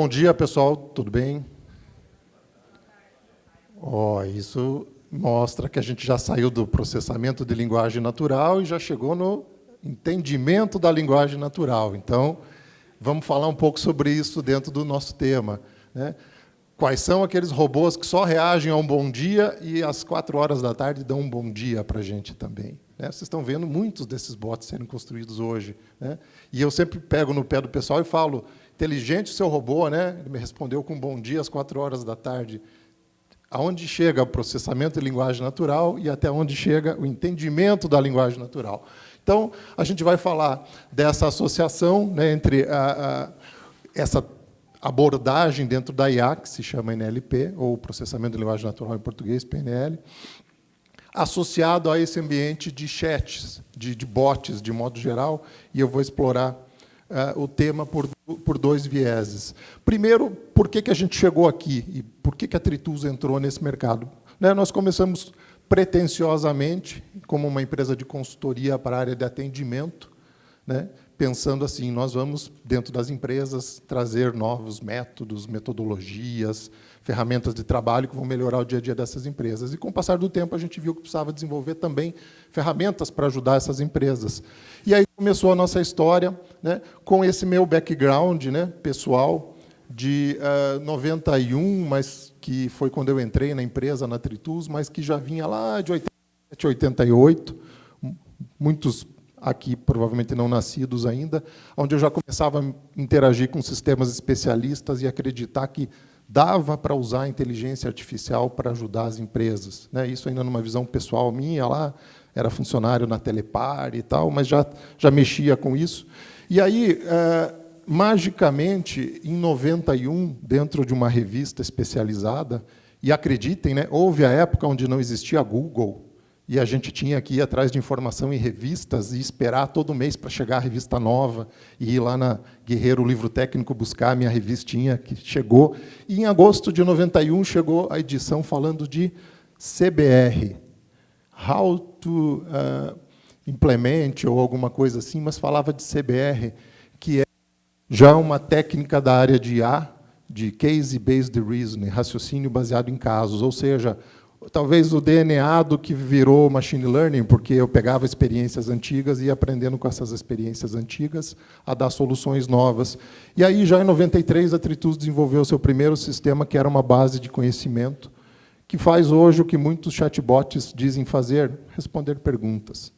Bom dia, pessoal. Tudo bem? Isso mostra que a gente já saiu do processamento de linguagem natural e já chegou no entendimento da linguagem natural. Então, vamos falar um pouco sobre isso dentro do nosso tema, né? Quais são aqueles robôs que só reagem a um bom dia e às 4 horas da tarde dão um bom dia para a gente também, né? Vocês estão vendo muitos desses bots sendo construídos hoje, né? E eu sempre pego no pé do pessoal e falo, inteligente o seu robô, né? Ele me respondeu com um bom dia às 4 horas da tarde. Aonde chega o processamento de linguagem natural e até onde chega o entendimento da linguagem natural. Então, a gente vai falar dessa associação, né, entre essa abordagem dentro da IA, que se chama NLP, ou Processamento de Linguagem Natural em português, PNL, associado a esse ambiente de chats, de bots, de modo geral, e eu vou explorar o tema por dois vieses. Primeiro, por que a gente chegou aqui e por que a Tritus entrou nesse mercado? Né, nós começamos pretensiosamente como uma empresa de consultoria para a área de atendimento, né, pensando assim, nós vamos, dentro das empresas, trazer novos métodos, metodologias, ferramentas de trabalho que vão melhorar o dia a dia dessas empresas. E, com o passar do tempo, a gente viu que precisava desenvolver também ferramentas para ajudar essas empresas. E aí começou a nossa história, né, com esse meu background, né, pessoal, de 91, mas que foi quando eu entrei na empresa, na Tritus, mas que já vinha lá de 87, 88, muitos aqui provavelmente não nascidos ainda, onde eu já começava a interagir com sistemas especialistas e acreditar que dava para usar a inteligência artificial para ajudar as empresas, né? Isso ainda numa visão pessoal minha, lá era funcionário na Telepar e tal, mas já mexia com isso. E aí, magicamente, em 91, dentro de uma revista especializada, e acreditem, né, houve a época onde não existia Google, e a gente tinha que ir atrás de informação em revistas e esperar todo mês para chegar a revista nova, e ir lá na Guerreiro Livro Técnico buscar a minha revistinha, que chegou. E, em agosto de 91, chegou a edição falando de CBR, How to Implement, ou alguma coisa assim, mas falava de CBR, que é já uma técnica da área de IA, de Case-Based Reasoning, raciocínio baseado em casos, ou seja, talvez o DNA do que virou machine learning, porque eu pegava experiências antigas e ia aprendendo com essas experiências antigas a dar soluções novas. E aí, já em 93, a Tritus desenvolveu seu primeiro sistema, que era uma base de conhecimento, que faz hoje o que muitos chatbots dizem fazer, responder perguntas,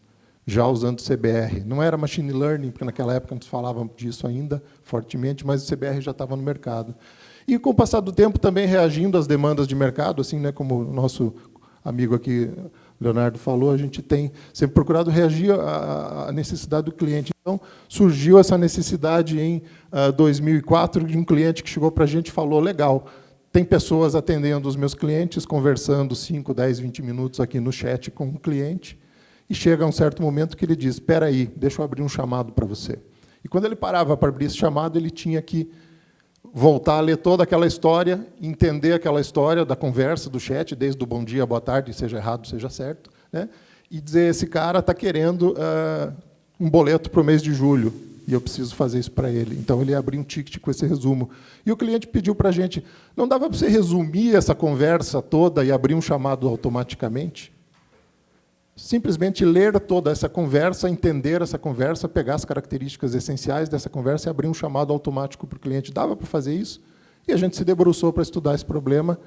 já usando CBR. Não era machine learning, porque naquela época não se falava disso ainda fortemente, mas o CBR já estava no mercado. E, com o passar do tempo, também reagindo às demandas de mercado, assim, né, como o nosso amigo aqui, Leonardo, falou, a gente tem sempre procurado reagir à necessidade do cliente. Então, surgiu essa necessidade em 2004, de um cliente que chegou para a gente e falou, legal, tem pessoas atendendo os meus clientes, conversando 5, 10, 20 minutos aqui no chat com o cliente, e chega um certo momento que ele diz, espera aí, deixa eu abrir um chamado para você. E, quando ele parava para abrir esse chamado, ele tinha que voltar a ler toda aquela história, entender aquela história da conversa, do chat, desde o bom dia, boa tarde, seja errado, seja certo, né? E dizer, esse cara está querendo um boleto para o mês de julho, e eu preciso fazer isso para ele. Então, ele abriu um ticket com esse resumo. E o cliente pediu para a gente, não dava para você resumir essa conversa toda e abrir um chamado automaticamente? Simplesmente ler toda essa conversa, entender essa conversa, pegar as características essenciais dessa conversa e abrir um chamado automático para o cliente. Dava para fazer isso? E a gente se debruçou para estudar esse problema.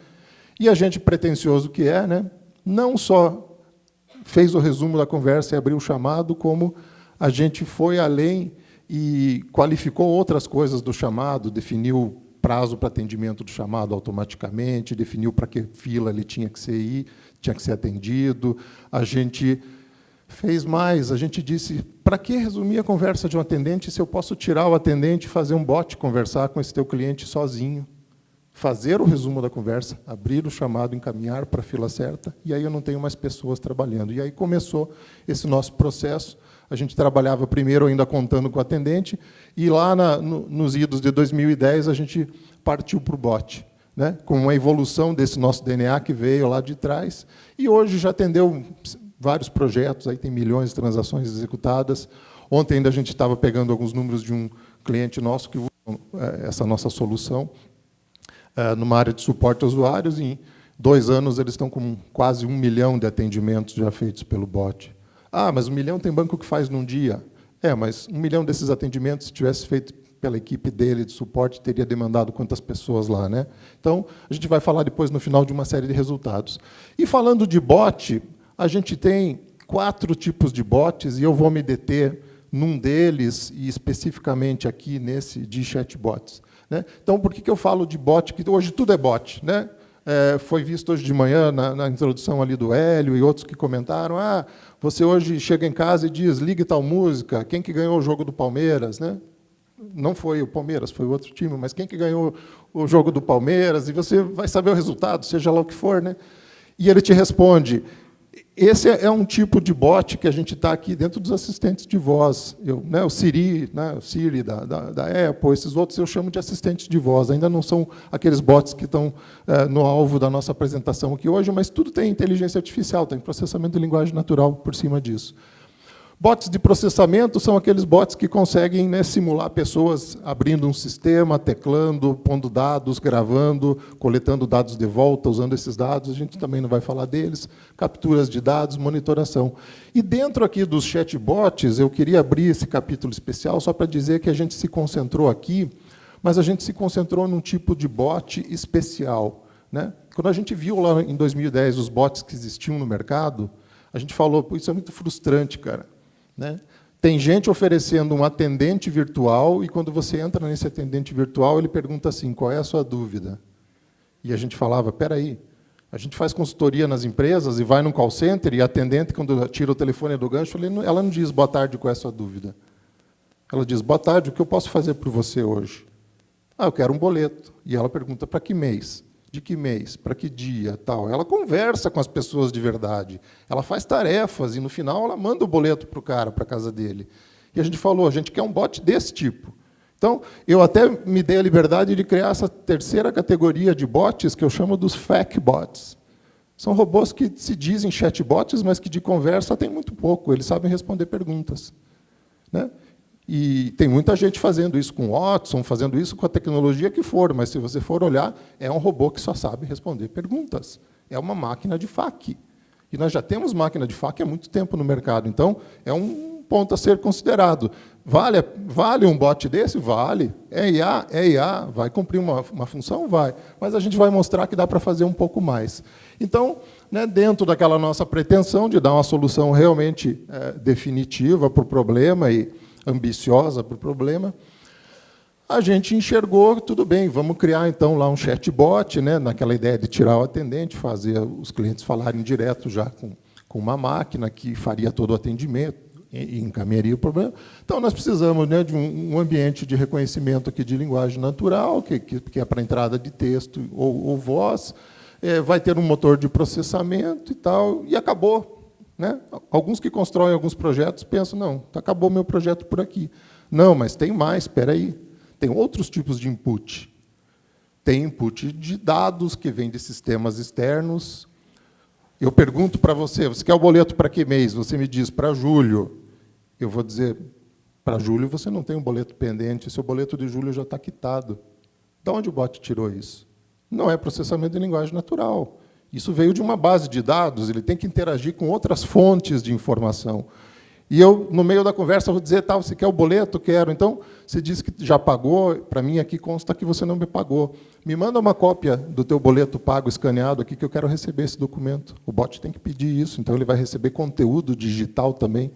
E a gente, pretensioso que é, né, não só fez o resumo da conversa e abriu o chamado, como a gente foi além e qualificou outras coisas do chamado, definiu prazo para atendimento do chamado automaticamente, definiu para que fila ele tinha que ser atendido. A gente fez mais, a gente disse, para que resumir a conversa de um atendente se eu posso tirar o atendente e fazer um bot conversar com esse teu cliente sozinho, fazer o resumo da conversa, abrir o chamado, encaminhar para a fila certa, e aí eu não tenho mais pessoas trabalhando. E aí começou esse nosso processo. A gente trabalhava primeiro ainda contando com o atendente, e lá nos idos de 2010 a gente partiu para o bot, né, com uma evolução desse nosso DNA que veio lá de trás, e hoje já atendeu vários projetos, aí tem milhões de transações executadas. Ontem ainda a gente estava pegando alguns números de um cliente nosso que usa essa nossa solução, numa área de suporte a usuários. Em 2 anos, eles estão com quase 1 milhão de atendimentos já feitos pelo bot. Ah, mas 1 milhão tem banco que faz num dia. Mas 1 milhão desses atendimentos, se tivesse feito pela equipe dele de suporte, teria demandado quantas pessoas lá, né? Então, a gente vai falar depois, no final, de uma série de resultados. E falando de bot, a gente tem 4 tipos de bots, e eu vou me deter num deles, e especificamente aqui nesse de chatbots, né? Então, por que eu falo de bot? Que hoje tudo é bot, né? Foi visto hoje de manhã, na introdução ali do Hélio e outros que comentaram, você hoje chega em casa e diz, ligue tal música, quem que ganhou o jogo do Palmeiras, né? Não foi o Palmeiras, foi o outro time, mas quem que ganhou o jogo do Palmeiras, e você vai saber o resultado, seja lá o que for, né? E ele te responde. Esse é um tipo de bot que a gente está aqui dentro dos assistentes de voz. O Siri, né, o Siri da Apple, esses outros eu chamo de assistentes de voz. Ainda não são aqueles bots que estão no alvo da nossa apresentação aqui hoje, mas tudo tem inteligência artificial, tem processamento de linguagem natural por cima disso. Bots de processamento são aqueles bots que conseguem, né, simular pessoas abrindo um sistema, teclando, pondo dados, gravando, coletando dados de volta, usando esses dados. A gente também não vai falar deles. Capturas de dados, monitoração. E dentro aqui dos chatbots, eu queria abrir esse capítulo especial só para dizer que a gente se concentrou aqui, mas a gente se concentrou num tipo de bot especial, né? Quando a gente viu lá em 2010 os bots que existiam no mercado, a gente falou, isso é muito frustrante, cara. Né? Tem gente oferecendo um atendente virtual, e quando você entra nesse atendente virtual, ele pergunta assim, qual é a sua dúvida? E a gente falava, espera aí, a gente faz consultoria nas empresas e vai num call center, e a atendente, quando tira o telefone do gancho, ela não diz, boa tarde, qual é a sua dúvida? Ela diz, boa tarde, o que eu posso fazer por você hoje? Eu quero um boleto. E ela pergunta, para que mês? De que mês? Para que dia? Tal. Ela conversa com as pessoas de verdade. Ela faz tarefas e, no final, ela manda o boleto para o cara, para a casa dele. E a gente falou, a gente quer um bot desse tipo. Então, eu até me dei a liberdade de criar essa terceira categoria de bots, que eu chamo dos FAQ bots. São robôs que se dizem chatbots, mas que de conversa tem muito pouco. Eles sabem responder perguntas, né? E tem muita gente fazendo isso com o Watson, fazendo isso com a tecnologia que for, mas se você for olhar, é um robô que só sabe responder perguntas. É uma máquina de FAQ. E nós já temos máquina de FAQ há muito tempo no mercado, então é um ponto a ser considerado. Vale um bot desse? Vale. É IA? É IA. Vai cumprir uma função? Vai. Mas a gente vai mostrar que dá para fazer um pouco mais. Então, né, dentro daquela nossa pretensão de dar uma solução realmente definitiva para o problema e ambiciosa para o problema, a gente enxergou, tudo bem, vamos criar então lá um chatbot, né, naquela ideia de tirar o atendente, fazer os clientes falarem direto já com uma máquina que faria todo o atendimento e encaminharia o problema. Então, nós precisamos, né, de um ambiente de reconhecimento aqui de linguagem natural, que é para entrada de texto ou voz, vai ter um motor de processamento e tal, e acabou. Né? Alguns que constroem alguns projetos pensam, não, acabou meu projeto por aqui. Não, mas tem mais, espera aí. Tem outros tipos de input. Tem input de dados que vem de sistemas externos. Eu pergunto para você, você quer o boleto para que mês? Você me diz, para julho. Eu vou dizer, para julho você não tem um boleto pendente, seu boleto de julho já está quitado. De onde o bot tirou isso? Não é processamento de linguagem natural. Isso veio de uma base de dados, ele tem que interagir com outras fontes de informação. E eu, no meio da conversa, vou dizer, você quer o boleto? Quero. Então, você disse que já pagou, para mim aqui consta que você não me pagou. Me manda uma cópia do teu boleto pago escaneado aqui, que eu quero receber esse documento. O bot tem que pedir isso, então ele vai receber conteúdo digital também,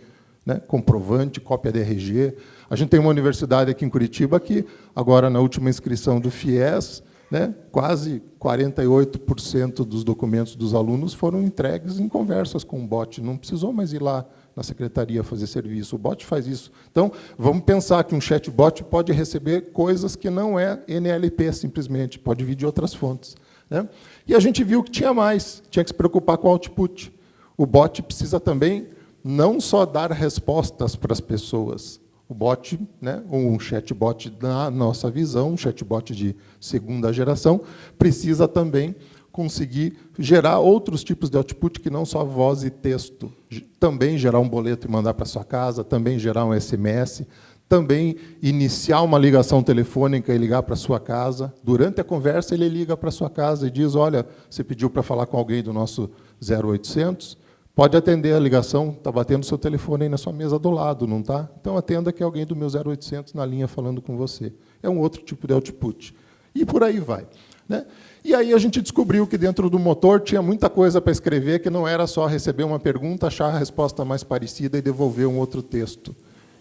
né? Comprovante, cópia de RG. A gente tem uma universidade aqui em Curitiba que, agora, na última inscrição do FIES, né, quase 48% dos documentos dos alunos foram entregues em conversas com o bot. Não precisou mais ir lá na secretaria fazer serviço. O bot faz isso. Então, vamos pensar que um chatbot pode receber coisas que não é NLP, simplesmente. Pode vir de outras fontes, né? E a gente viu que tinha mais. Tinha que se preocupar com o output. O bot precisa também não só dar respostas para as pessoas. O bot, né, um chatbot, na nossa visão, um chatbot de segunda geração, precisa também conseguir gerar outros tipos de output que não só voz e texto. Também gerar um boleto e mandar para sua casa, também gerar um SMS, Também iniciar uma ligação telefônica e ligar para a sua casa. Durante a conversa, ele liga para a sua casa e diz, olha, você pediu para falar com alguém do nosso 0800, pode atender a ligação, está batendo seu telefone aí na sua mesa do lado, não está? Então, atenda que é alguém do meu 0800 na linha falando com você. É um outro tipo de output. E por aí vai, né? E aí a gente descobriu que dentro do motor tinha muita coisa para escrever, que não era só receber uma pergunta, achar a resposta mais parecida e devolver um outro texto.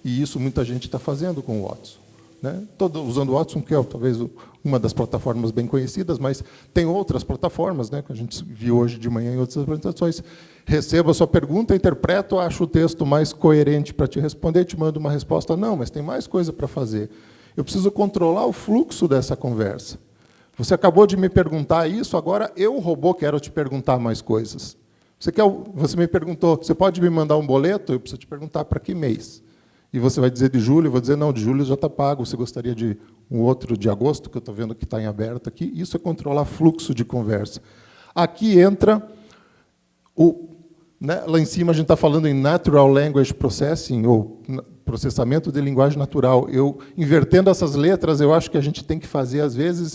E isso muita gente está fazendo com o Watson, né? Usando o Watson, que é talvez uma das plataformas bem conhecidas, mas tem outras plataformas, né, que a gente viu hoje de manhã em outras apresentações. Recebo a sua pergunta, interpreto, acho o texto mais coerente para te responder, te mando uma resposta. Não, mas tem mais coisa para fazer. Eu preciso controlar o fluxo dessa conversa. Você acabou de me perguntar isso, agora eu, robô, quero te perguntar mais coisas. Você me perguntou, você pode me mandar um boleto? Eu preciso te perguntar para que mês. E você vai dizer de julho, eu vou dizer, não, de julho já está pago, você gostaria de um outro de agosto, que eu estou vendo que está em aberto aqui. Isso é controlar fluxo de conversa. Aqui entra né, lá em cima a gente está falando em Natural Language Processing, ou processamento de linguagem natural. Invertendo essas letras, eu acho que a gente tem que fazer, às vezes,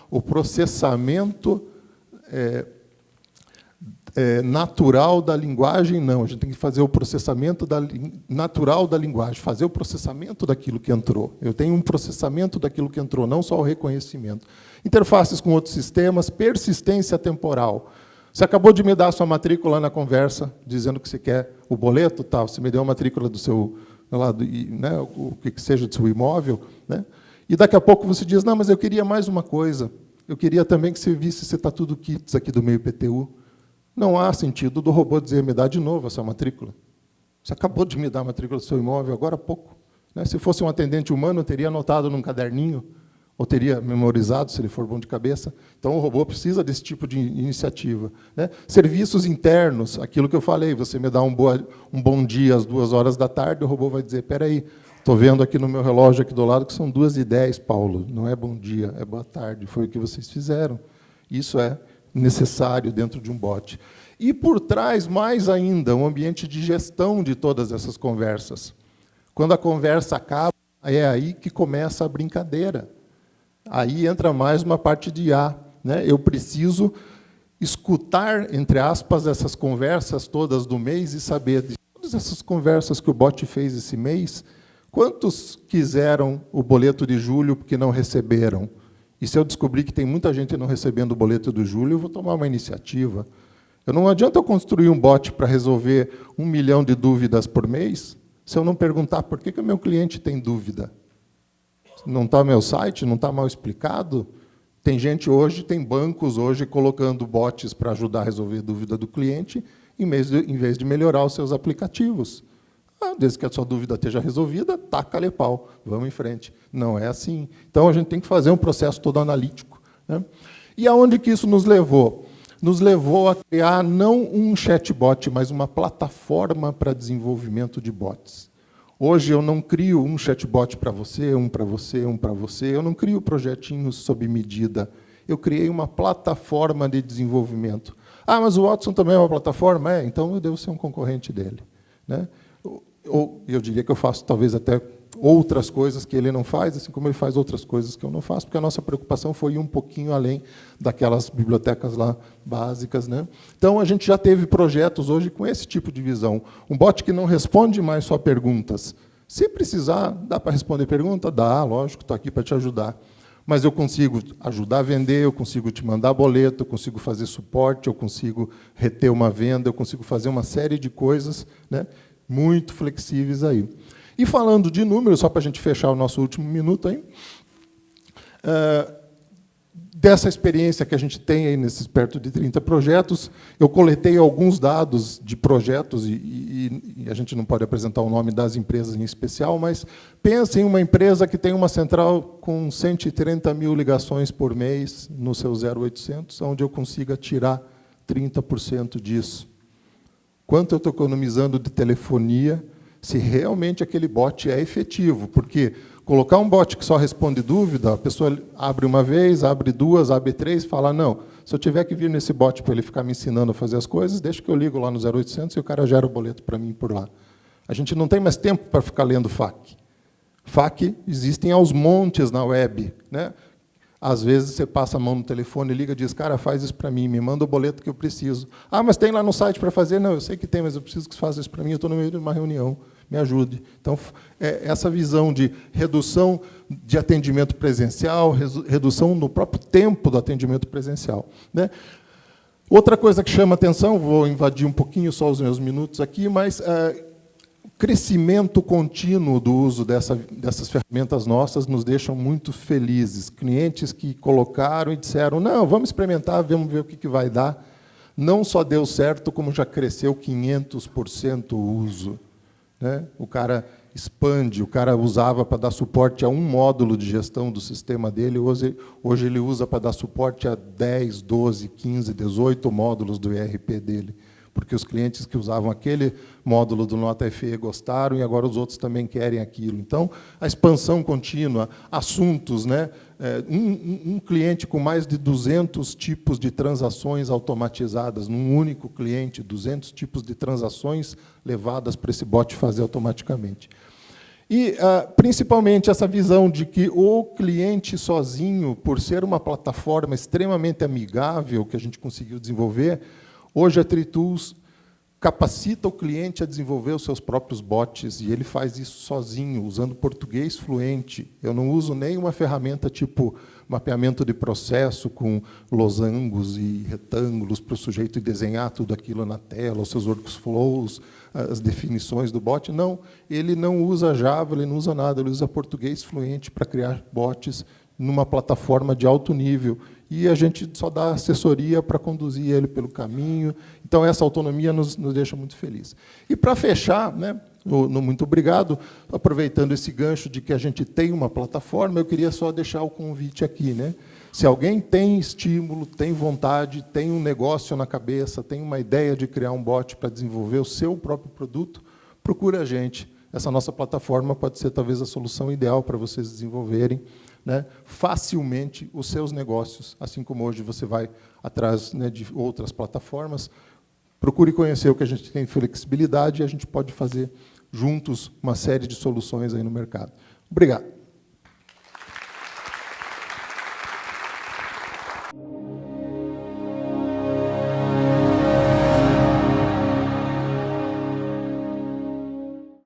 o processamento natural da linguagem, não. A gente tem que fazer o processamento natural da linguagem, fazer o processamento daquilo que entrou. Eu tenho um processamento daquilo que entrou, não só o reconhecimento. Interfaces com outros sistemas, persistência temporal. Você acabou de me dar a sua matrícula na conversa, dizendo que você quer o boleto, tal. Você me deu a matrícula do seu, né, o que seja do seu imóvel, né? E daqui a pouco você diz, não, mas eu queria mais uma coisa. Eu queria também que você visse se está tudo kits aqui do meio IPTU. Não há sentido do robô dizer, me dá de novo essa matrícula. Você acabou de me dar a matrícula do seu imóvel agora há pouco, né? Se fosse um atendente humano, eu teria anotado num caderninho, ou teria memorizado, se ele for bom de cabeça. Então, o robô precisa desse tipo de iniciativa, né? Serviços internos, aquilo que eu falei, você me dá um bom dia às 2h da tarde, o robô vai dizer, espera aí, estou vendo aqui no meu relógio aqui do lado que são 2h10, Paulo. Não é bom dia, é boa tarde. Foi o que vocês fizeram. Isso é necessário dentro de um bot. E, por trás, mais ainda, um ambiente de gestão de todas essas conversas. Quando a conversa acaba, é aí que começa a brincadeira. Aí entra mais uma parte de IA, né? Eu preciso escutar, entre aspas, essas conversas todas do mês e saber de todas essas conversas que o bot fez esse mês, quantos quiseram o boleto de julho porque não receberam? E se eu descobrir que tem muita gente não recebendo o boleto do julho, eu vou tomar uma iniciativa. Não adianta eu construir um bot para resolver 1 milhão de dúvidas por mês, se eu não perguntar por que o meu cliente tem dúvida. Não está no meu site, não está mal explicado? Tem gente hoje, tem bancos hoje colocando bots para ajudar a resolver a dúvida do cliente, em vez de melhorar os seus aplicativos. Desde que a sua dúvida esteja resolvida, taca-lhe pau, vamos em frente. Não é assim. Então, a gente tem que fazer um processo todo analítico, né? E aonde que isso nos levou? Nos levou a criar não um chatbot, mas uma plataforma para desenvolvimento de bots. Hoje eu não crio um chatbot para você, um para você, um para você. Eu não crio projetinhos sob medida. Eu criei uma plataforma de desenvolvimento. Mas o Watson também é uma plataforma? Então eu devo ser um concorrente dele, né? Ou eu diria que eu faço talvez até outras coisas que ele não faz, assim como ele faz outras coisas que eu não faço, porque a nossa preocupação foi ir um pouquinho além daquelas bibliotecas lá básicas, né? Então, a gente já teve projetos hoje com esse tipo de visão. Um bot que não responde mais só perguntas. Se precisar, dá para responder pergunta? Dá, lógico, estou aqui para te ajudar. Mas eu consigo ajudar a vender, eu consigo te mandar boleto, eu consigo fazer suporte, eu consigo reter uma venda, eu consigo fazer uma série de coisas, né, muito flexíveis aí. E falando de números, só para a gente fechar o nosso último minuto aí, dessa experiência que a gente tem aí nesses perto de 30 projetos, eu coletei alguns dados de projetos, e a gente não pode apresentar o nome das empresas em especial, mas pense em uma empresa que tem uma central com 130 mil ligações por mês no seu 0800, onde eu consiga tirar 30% disso. Quanto eu estou economizando de telefonia, se realmente aquele bot é efetivo? Porque colocar um bot que só responde dúvida, a pessoa abre uma vez, abre duas, abre três, fala, não, se eu tiver que vir nesse bot para ele ficar me ensinando a fazer as coisas, deixa que eu ligo lá no 0800 e o cara gera o boleto para mim por lá. A gente não tem mais tempo para ficar lendo FAQ. FAQ existem aos montes na web, né? Às vezes você passa a mão no telefone, liga e diz, cara, faz isso para mim, me manda o boleto que eu preciso. Ah, mas tem lá no site para fazer? Não, eu sei que tem, mas eu preciso que você faça isso para mim, eu estou no meio de uma reunião, me ajude. Então, essa visão de redução de atendimento presencial, redução no próprio tempo do atendimento presencial, né? Outra coisa que chama atenção, vou invadir um pouquinho só os meus minutos aqui, mas crescimento contínuo do uso dessas ferramentas nossas nos deixam muito felizes. Clientes que colocaram e disseram, não, vamos experimentar, vamos ver o que vai dar. Não só deu certo, como já cresceu 500% o uso, né? O cara expande, o cara usava para dar suporte a um módulo de gestão do sistema dele, hoje ele usa para dar suporte a 10, 12, 15, 18 módulos do ERP dele, porque os clientes que usavam aquele módulo do Nota FE gostaram e agora os outros também querem aquilo. Então, a expansão contínua, assuntos, né? Um cliente com mais de 200 tipos de transações automatizadas, num único cliente, 200 tipos de transações levadas para esse bot fazer automaticamente. E, principalmente, essa visão de que o cliente sozinho, por ser uma plataforma extremamente amigável que a gente conseguiu desenvolver, hoje a Tritools capacita o cliente a desenvolver os seus próprios bots, e ele faz isso sozinho, usando português fluente. Eu não uso nem uma ferramenta tipo mapeamento de processo com losangos e retângulos para o sujeito desenhar tudo aquilo na tela, os seus workflows, as definições do bot. Não, ele não usa Java, ele não usa nada, ele usa português fluente para criar bots numa plataforma de alto nível. E a gente só dá assessoria para conduzir ele pelo caminho. Então, essa autonomia nos deixa muito felizes. E, para fechar, né, no muito obrigado, aproveitando esse gancho de que a gente tem uma plataforma, eu queria só deixar o convite aqui, né? Se alguém tem estímulo, tem vontade, tem um negócio na cabeça, tem uma ideia de criar um bot para desenvolver o seu próprio produto, procure a gente. Essa nossa plataforma pode ser, talvez, a solução ideal para vocês desenvolverem, né, facilmente os seus negócios, assim como hoje você vai atrás, né, de outras plataformas. Procure conhecer o que a gente tem flexibilidade e a gente pode fazer juntos uma série de soluções aí no mercado. Obrigado.